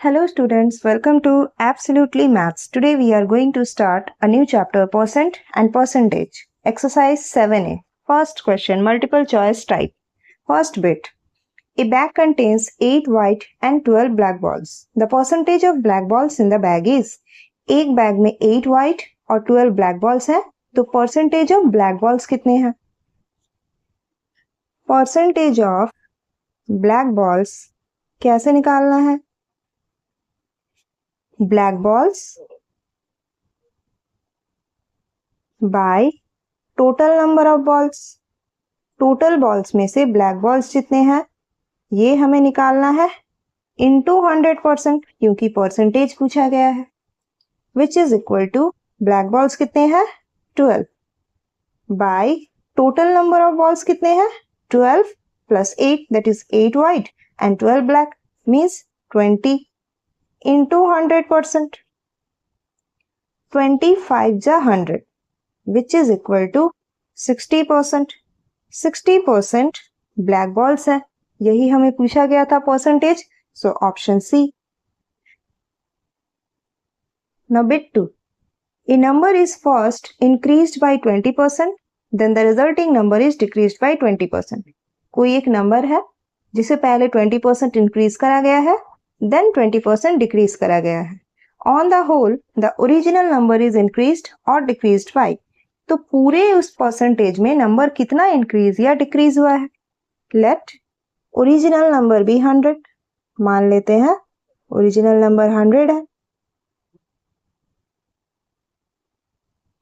Hello students, welcome to Absolutely Maths. Today we are going to start a new chapter, percent and percentage. Exercise 7a. First question, multiple choice type. First bit. A bag contains 8 white and 12 black balls. The percentage of black balls in the bag is, एक bag में 8 white और 12 black balls हैं, तो percentage of black balls कितने हैं? Percentage of black balls कैसे निकालना है? Black balls by total number of balls. Total balls में से black balls जितने हैं ये हमें निकालना है into 100% क्योंकि percentage पूछा गया है, which is equal to black balls कितने हैं 12 by total number of balls कितने हैं 12 plus 8 that is 8 white and 12 black means 20 into 100%. 25 जा 100 which is equal to 60%. 60% black balls है, यही हमें पूछा गया था percentage, so option C. Now bit 2. A number is first increased by 20%, then the resulting number is decreased by 20%. कोई एक number है जिसे पहले 20% इंक्रीज करा गया है, then 20% डिक्रीज करा गया है. On the whole, the original number is increased or decreased by. तो पूरे उस परसेंटेज में नंबर कितना इंक्रीज या डिक्रीज हुआ है? Let ओरिजिनल नंबर भी 100. मान लेते हैं ओरिजिनल नंबर 100 है.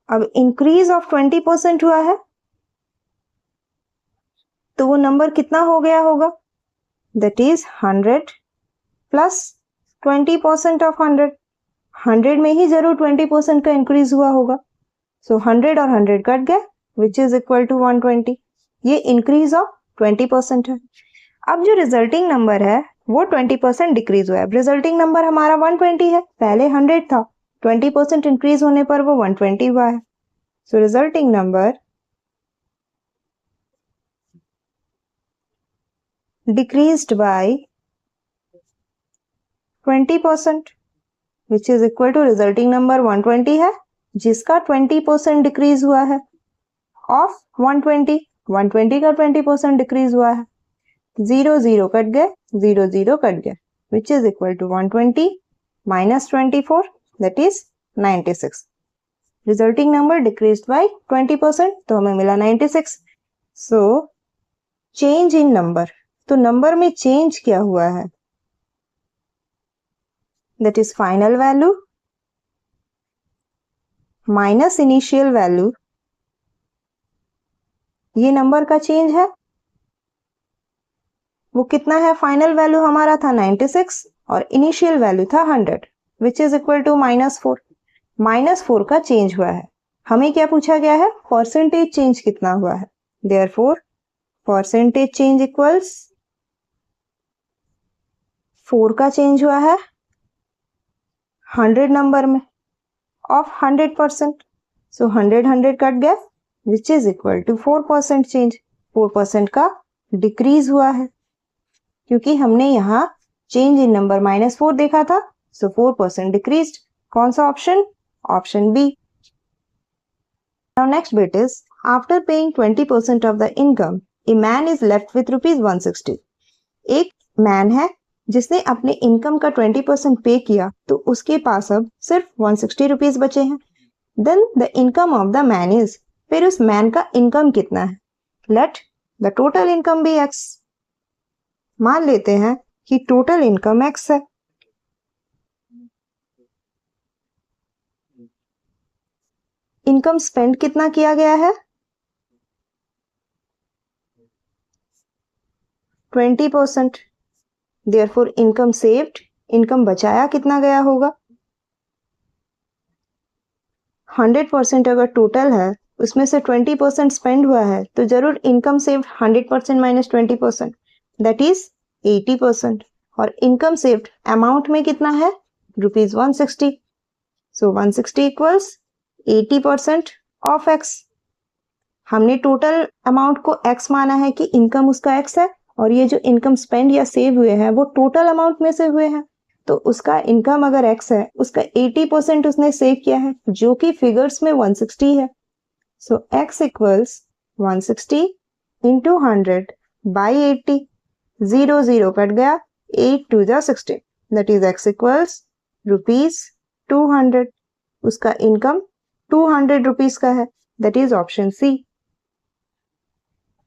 अब इंक्रीज ऑफ 20% हुआ है तो वो नंबर कितना हो गया होगा? That is 100 plus 20% of 100. 100 में ही जरूर 20% का इंक्रीज हुआ होगा. सो 100 और 100 कट गए विच इज इक्वल टू 120. ये इंक्रीज ऑफ 20% है. अब जो रिजल्टिंग नंबर है वो 20% डिक्रीज हुआ है. रिजल्टिंग नंबर हमारा 120 है, पहले 100 था, 20% इंक्रीज होने पर वो 120 हुआ है. So resulting number decreased by 20% which is equal to resulting number 120 है जिसका 20% डिक्रीज हुआ है ऑफ 120 का 20% डिक्रीज हुआ है. 0 0 कट गए, 0 0 कट गए which is equal to 120 minus 24 that is 96. Resulting number decreased by 20% तो हमें मिला 96. So change in number, तो नंबर में चेंज क्या हुआ है? That is final value minus initial value. ये नंबर का चेंज है. वो कितना है? फाइनल वैल्यू हमारा था 96 और इनिशियल वैल्यू था 100 विच इज इक्वल टू -4. -4 का चेंज हुआ है. हमें क्या पूछा गया है? परसेंटेज चेंज कितना हुआ है. देयरफॉर परसेंटेज चेंज इक्वल्स 4 का चेंज हुआ है 100 नंबर में ऑफ 100%. सो 100 कट गया which is equal to 4% change. 4% का डिक्रीज हुआ है क्योंकि हमने यहाँ चेंज इन नंबर -4 देखा था. So 4% decreased. कौन सा option? Option B. Now next bit is after paying 20% of the income a man is left with ₹160. एक मैन है जिसने अपने इनकम का 20% पे किया तो उसके पास अब सिर्फ 160 रुपीज बचे हैं. Then the income of the man is, फिर उस मैन का इनकम कितना है? Let the total income be X. मान लेते हैं कि टोटल इनकम एक्स है. इनकम स्पेंड कितना किया गया है? 20%. Therefore इनकम सेव्ड, इनकम बचाया कितना गया होगा? 100% अगर टोटल है उसमें से 20% स्पेंड हुआ है तो जरूर income saved 100% minus 20% that is 80%. और इनकम सेव्ड अमाउंट में कितना है? ₹160. सो 160 इक्वल्स 80% ऑफ एक्स. हमने टोटल अमाउंट को एक्स माना है कि इनकम उसका एक्स है और ये जो इनकम स्पेंड या सेव हुए हैं वो टोटल अमाउंट में से हुए हैं. तो उसका इनकम अगर x है, उसका 80% उसने सेव किया है, जो कि फिगर्स में 160 है। सो x equals 160 into 100 by 80, 0 0 cut गया, 8 2 जा 16, दैट इज x इक्वल्स ₹200। उसका इनकम 200 रुपीज का है, that is option C.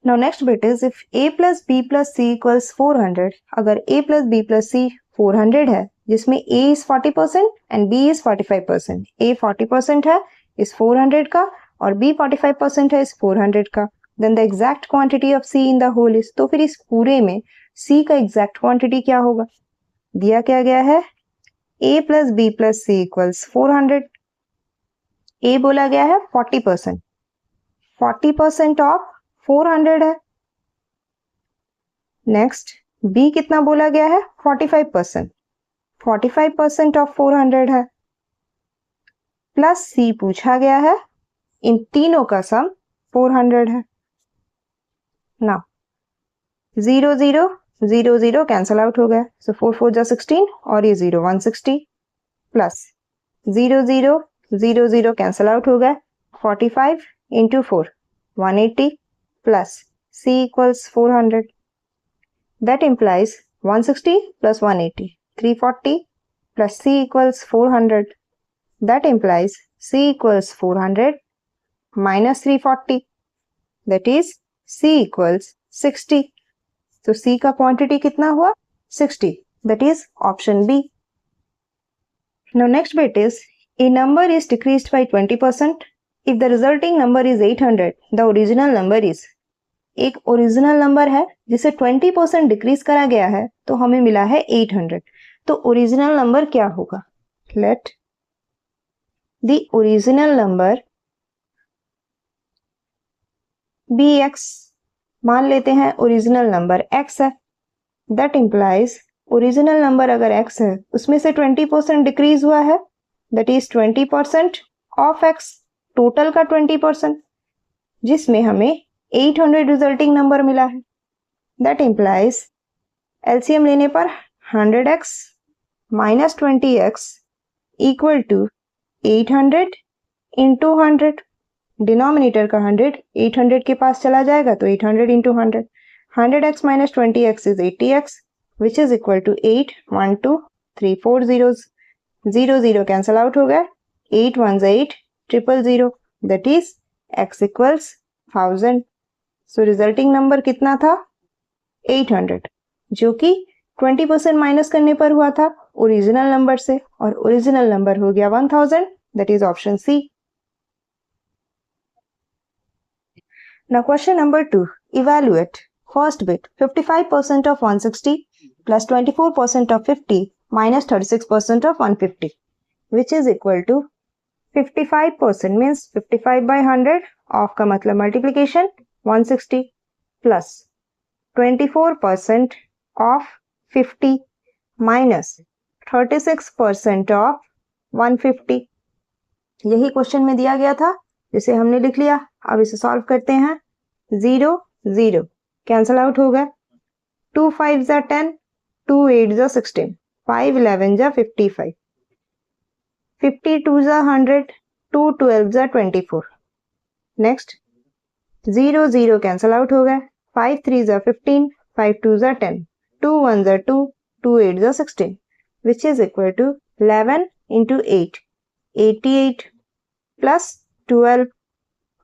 Now next bit is if a plus b plus c equals 400, अगर a plus b plus c 400 है, जिसमें a is 40% and b is 45%, a 40% है इस 400 का और b 45% है इस 400 का, then the exact quantity of c in the whole is, तो फिर इस पूरे में c का exact quantity क्या होगा? दिया क्या गया है? a plus b plus c equals 400, a बोला गया है 40%, 40% ऑफ 400 है। नेक्स्ट b कितना बोला गया है? 45%, 45% ऑफ 400 है, प्लस c पूछा गया है, इन तीनों का सम 400 है। नाउ 0 0 0 0 कैंसल आउट हो गया, सो 4 4 जा 16 और ये 0 160, प्लस 0 0 0 0 कैंसल आउट हो गया, 45 into 4 180, plus c equals 400, that implies 160 plus 180 340 plus c equals 400, that implies c equals 400 minus 340, that is c equals 60। तो c का क्वांटिटी कितना हुआ? 60, that is option B। Now next bit is a number is decreased by 20% if the resulting number is 800, the original number is, एक original number है जिसे 20% decrease करा गया है, तो हमें मिला है 800, तो ओरिजिनल नंबर क्या होगा? Let the original number be x, मान लेते हैं ओरिजिनल नंबर x है, दैट इंप्लाइज ओरिजिनल नंबर अगर x है उसमें से 20% डिक्रीज हुआ है, that is 20% of x, total का 20%, जिसमें हमें 800 रिजल्टिंग नंबर मिला है, दैट इंप्लाइज एलसीएम लेने पर 100x minus 20x equal to 800 into 100, denominator का 100 800 के पास चला जाएगा तो 800 into 100, 100x minus 20x is 80x which is equal to 8 1 2 3 4 zeros, 0 0 cancel out हो गया, 8 1 8 000, that is x equals 1000। So resulting number कितना था? 800, जो कि 20% माइनस करने पर हुआ था ओरिजिनल नंबर से, और ओरिजिनल नंबर हो गया 1000, that is option C. Now question number 2, evaluate first bit 55% of 160 plus 24% of 50 minus 36% of 150 which is equal to 55% means 55 by 100, of का मतलब multiplication 160 plus 24% of 50 minus 36% of 150। यही question में दिया गया था, जिसे हमने लिख लिया। अब इसे सॉल्व करते हैं। 0 0 कैंसल आउट हो गया, 2 5 जा 10, 2 8 जा 16, 5 11 जा 55, 52 जा 100, 2 12 जा 24। नेक्स्ट 0 0 कैंसल आउट हो गया, 5 3 जा 15, 5 2 जा 10, 2 1 जा 2, 2 8 जा 16 which is equal to 11 into 8 88 plus 12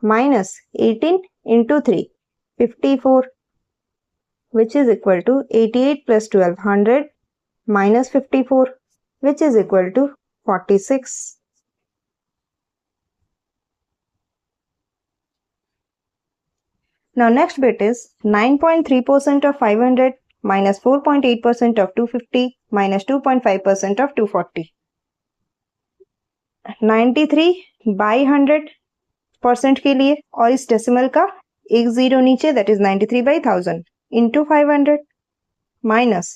minus 18 into 3 54 which is equal to 88 plus 12 100 minus 54 which is equal to 46। Now next bit is 9.3% of 500 minus 4.8% of 250 minus 2.5% of 240. 93 by 100% के लिए, और इस डेसिमल का एक जीरो नीचे, that is 93 by 1000 into 500 minus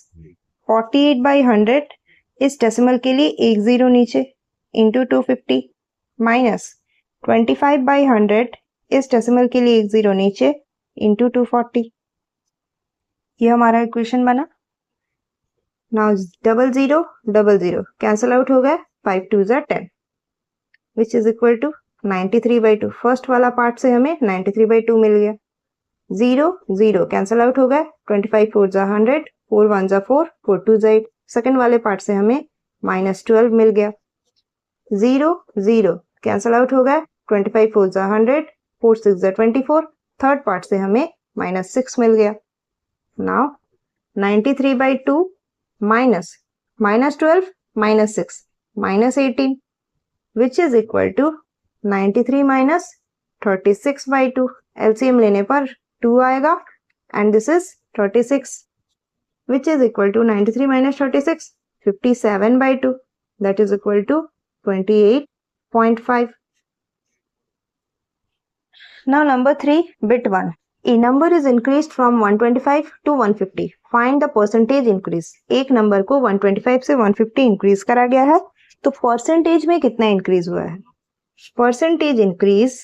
48 by 100 इस decimal के लिए एक जीरो नीचे इंटू 250 माइनस 25 by 100 इस डेसिमल के लिए एक जीरो नीचे इंटू 240। ये हमारा इक्वेशन बना। नाउ 00 कैंसल आउट हो गया, 5 2 ज़ा 10 which is equal to 93/2। First वाला पार्ट से हमें 93/2 मिल गया। 0 0 कैंसल आउट हो गया, 25 4 ज़ा 100, 4 1 ज़ा 4, 4 2 ज़ा 8। सेकेंड वाले पार्ट से हमें -12 मिल गया। 0 0 कैंसल आउट हो गया, 25 4 ज़ा 100, 4 6 ज़ा 24। थर्ड पार्ट से हमें -6 मिल गया। Now 93/2 minus -12 -6 -18 which is equal to 93 minus 36/2। LCM लेने पर 2 आएगा and this is 36 which is equal to 93 minus 36 57/2 that is equal to 28.5। Now number 3 bit 1, a number is increased from 125 to 150, find the percentage increase। एक number को 125 से 150 increase करा गया है, तो परसेंटेज में कितना इंक्रीज हुआ है? Percentage increase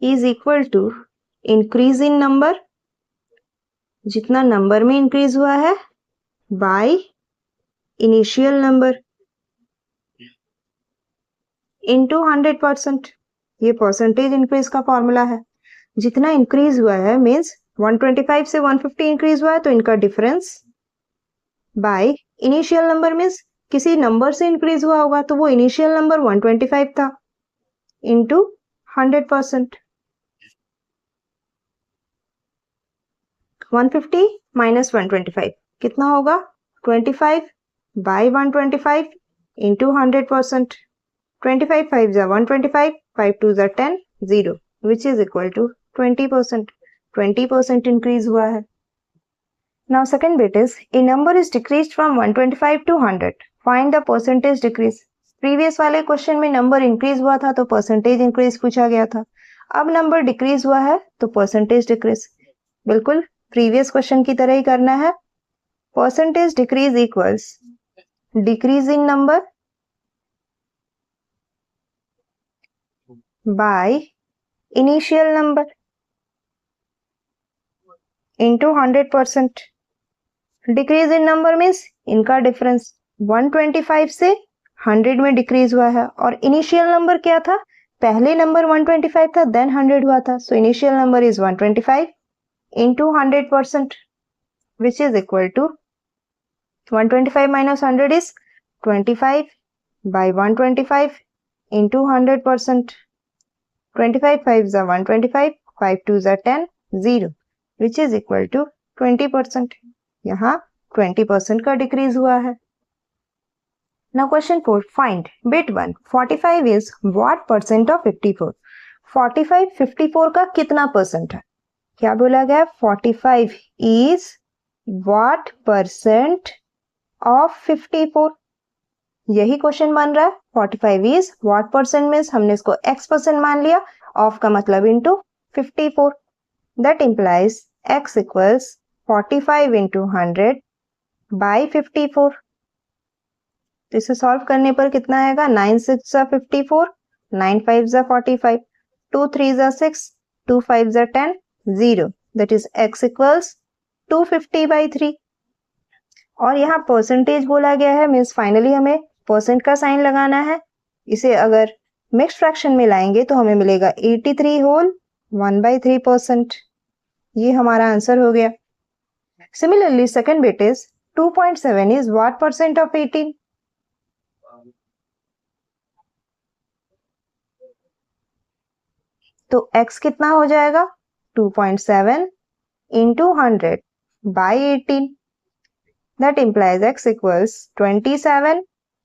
is equal to increase in number, जितना नंबर में इंक्रीज हुआ है, बाय इनिशियल नंबर इनटू 100%। ये परसेंटेज इंक्रीज का फॉर्मूला है। जितना इंक्रीज हुआ है मींस 125 से 150 इंक्रीज हुआ है, तो इनका difference by initial number means किसी नंबर से इंक्रीज हुआ होगा, तो वो इनिशियल नंबर 125 था इनटू 100%। 150 माइनस 125 कितना होगा? 25 बाय 125 इंटू 100%। 25 5 ज़ा 125, 5 2 ज़ा 10, 0 which is equal to 20%। 20% increase हुआ है। Now second bit is a number is decrease from 125 to 100, find the percentage decrease. Previous वाले क्वेश्चन में नंबर इंक्रीज हुआ था तो परसेंटेज इंक्रीज पूछा गया था। अब नंबर डिक्रीज हुआ है तो परसेंटेज डिक्रीज। बिल्कुल प्रीवियस क्वेश्चन की तरह ही करना है। Percentage decrease equals decrease in number by initial number into 100%। Decrease in number means इनका डिफरेंस 125 से 100 में डिक्रीज हुआ है, और इनिशियल नंबर क्या था? पहले नंबर 125 था देन 100 हुआ था, so initial number is 125 into 100% which is equal to 125 minus 100 is 25 by 125 into 100%। 25 5 ज़ा 125, 5 2 ज़ा 10, 0 विच इज इक्वल टू 20%। यहाँ 20% का डिक्रीज हुआ है। Now question 4, find bit 1, 45 is what percent of 54। 45 54 का कितना परसेंट है? क्या बोला गया? 45 इज व्हाट परसेंट ऑफ 54। यही क्वेश्चन बन रहा है। 45 इज व्हाट परसेंट मीन्स हमने इसको x% मान लिया, ऑफ का मतलब into 54। That implies x equals 45 into 100 by 54। तो इसे सॉल्व करने पर कितना आएगा? 9 6 ज़ा 54, 9 5 ज़ा 45, 2 3 ज़ा 6, 2 5 ज़ा 10, 0 दैट इज x इक्वल्स 250/3। और यहाँ परसेंटेज बोला गया है मीन्स फाइनली हमें परसेंट का साइन लगाना है। इसे अगर मिक्स्ड फ्रैक्शन में लाएंगे तो हमें मिलेगा 83 होल 1/3%। ये हमारा आंसर हो गया। Similarly second bit is 2.7 is what percent of 18। तो x कितना हो जाएगा? 2.7 into 100 by 18। That implies x equals 27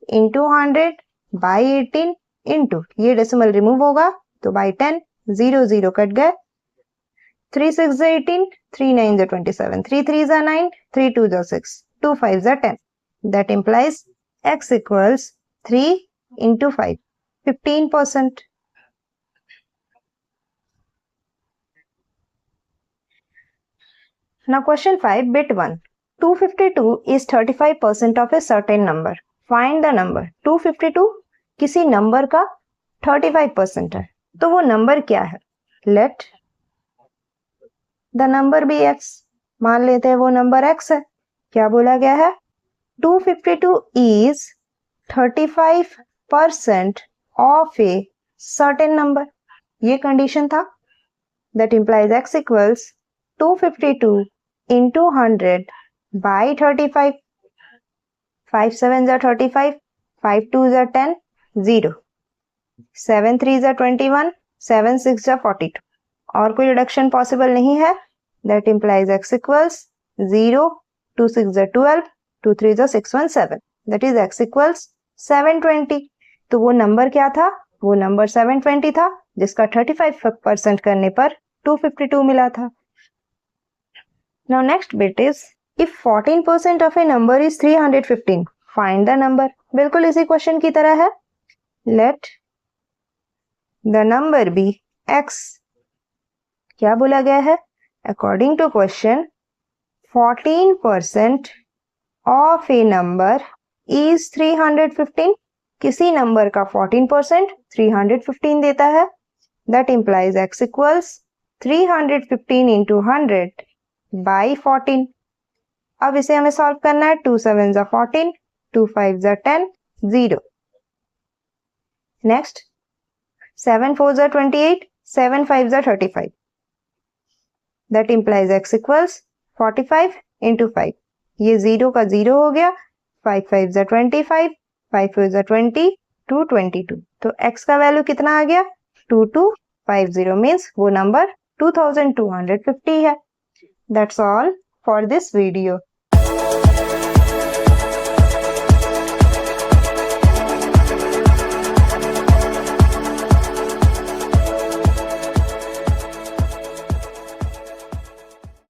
into 100 by 18 into, ये डेसिमल रिमूव होगा तो बाई 10, 0 0 कट गए, 3 6 ज़ा 18, 3 9 ज़ा 27, 3 3 ज़ा 9, 3 2 ज़ा 6, 2 5 ज़ा 10। That implies x equals 3 into 5, 15%। Now question 5 bit 1, 252 is 35% of a certain number, find the number। 252 किसी नंबर का 35% है, तो वो नंबर क्या है? Let the number be x। मान लेते हैं वो नंबर x है। क्या बोला गया है? 252 is 35% of a certain number. ये कंडीशन था. That implies x equals 252 into 100 by 35. 5 7s are 35, 5 2s are 10, 0. 7 3s are 21, 7 6s are 42. और कोई रिडक्शन पॉसिबल नहीं है. That implies x equals 0, 2 6s are 12, 2 3s are 6 1 7. That is x equals 720. तो वो number क्या था? वो नंबर 720 था, जिसका 35% करने पर 252 मिला था. Now next bit is, if 14% of a number is 315, find the number. बिल्कुल इसी क्वेश्चन की तरह है. Let the number be x. क्या बोला गया है? According to question, 14% of a number is 315. किसी नंबर का 14% 315 देता है. That implies x equals 315 into 100 by 14. अब इसे हमें सॉल्व करना है. 2 7s are 14, 2 5s are 10, 0. Next 7 4s are 28, 7 5s are 35. That implies x equals 45 into 5. ये 0 का 0 हो गया. 5 5s are 25, 5 4s are 20, 222. तो x का वैल्यू कितना आ गया? 2250 मीन्स वो नंबर 2250 है. That's all for this video.